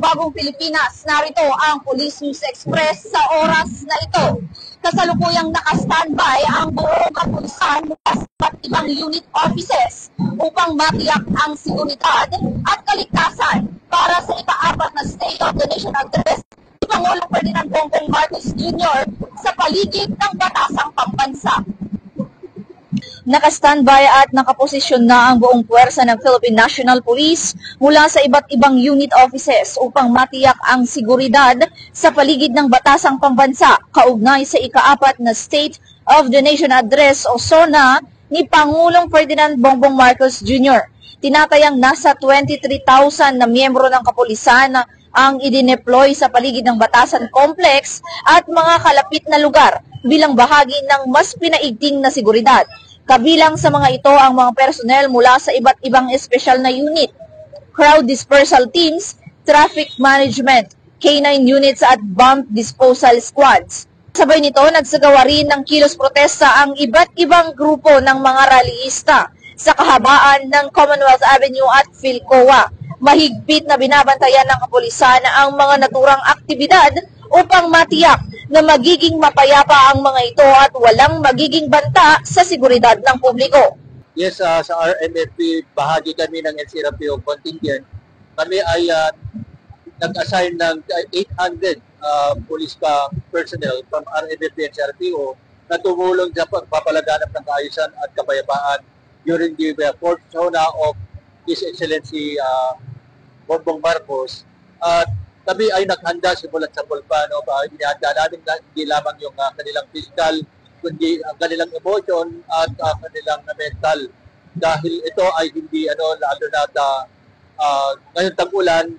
Bagong Pilipinas, narito ang Police News Express sa oras na ito. Kasalukuyang naka-standby ang buong kapulisan mula sa iba't ibang unit offices upang matiyak ang seguridad at kaligtasan para sa ika-4 na State of the Nation Address ni Pangulong Ferdinand Bongbong Marcos Jr. sa paligid ng batasang pambansa. Naka-standby at nakaposisyon na ang buong puwersa ng Philippine National Police mula sa iba't ibang unit offices upang matiyak ang seguridad sa paligid ng batasang pambansa kaugnay sa ika-4 na State of the Nation Address o SONA ni Pangulong Ferdinand Bongbong Marcos Jr. Tinatayang nasa 23,000 na miyembro ng kapulisan ang idineploy sa paligid ng Batasan Complex at mga kalapit na lugar bilang bahagi ng mas pinaigting na seguridad. Kabilang sa mga ito ang mga personnel mula sa iba't ibang espesyal na unit, crowd dispersal teams, traffic management, K9 units at bomb disposal squads. Sabay nito, nagsagawa rin ng kilos protesta ang iba't ibang grupo ng mga rallyista sa kahabaan ng Commonwealth Avenue at Philcoa. Mahigpit na binabantayan ng kapulisan ang mga naturang aktibidad upang matiyak na magiging mapayapa ang mga ito at walang magiging banta sa seguridad ng publiko. Yes, sa RMFP, bahagi kami ng NCRPO contingent. Kami ay nag-assign ng 800 police personnel from RMFP and NCRPO na tumulong sa pagpapalaganap ng kaayusan at kapayapaan during the fourth SONA of His Excellency Bongbong Marcos. At kami ay naghanda simulat sa Pulpa. Inihanda namin na hindi lamang yung kanilang physical, kundi ang kanilang emotion at kanilang mental. Dahil ito ay hindi, lalo na ngayon tag-ulan,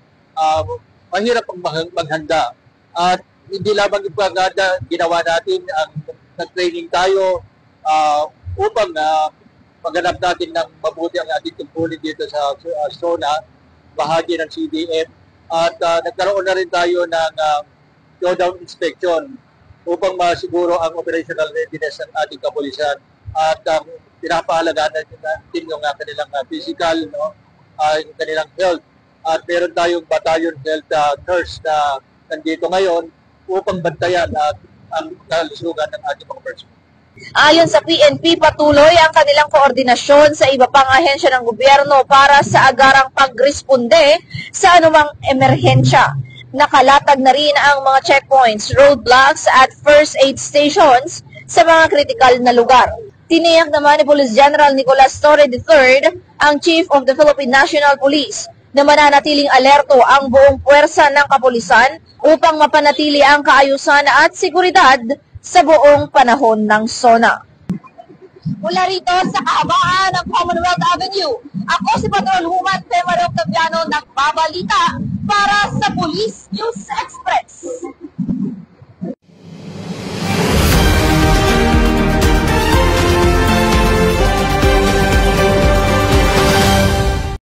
mahirap ang maghanda. At hindi lamang yung pagkada, ginawa natin, nag-training tayo upang maghanap natin ng mabuti ang ating tungkulin dito sa SONA, bahagi ng CDF. At nagkaroon na rin tayo ng showdown inspection upang masiguro ang operational readiness ng ating kapulisan. At pinapahalagaan natin yung kanilang physical, yung kanilang health. At meron tayong battalion health nurse na nandito ngayon upang bantayan ang kalusugan ng ating mga personnel. Ayon sa PNP, patuloy ang kanilang koordinasyon sa iba pang ahensya ng gobyerno para sa agarang pagresponde sa anumang emerhensya. Nakalatag na rin ang mga checkpoints, roadblocks at first aid stations sa mga kritikal na lugar. Tiniyak naman ni Police General Nicolas Torre III, ang Chief of the Philippine National Police, na mananatiling alerto ang buong puwersa ng kapulisan upang mapanatili ang kaayusan at seguridad sa buong panahon ng SONA. Mula rito sa kahabaan ng Commonwealth Avenue, ako si Patrol Human Femar Octaviano nagbabalita para sa Police News Express.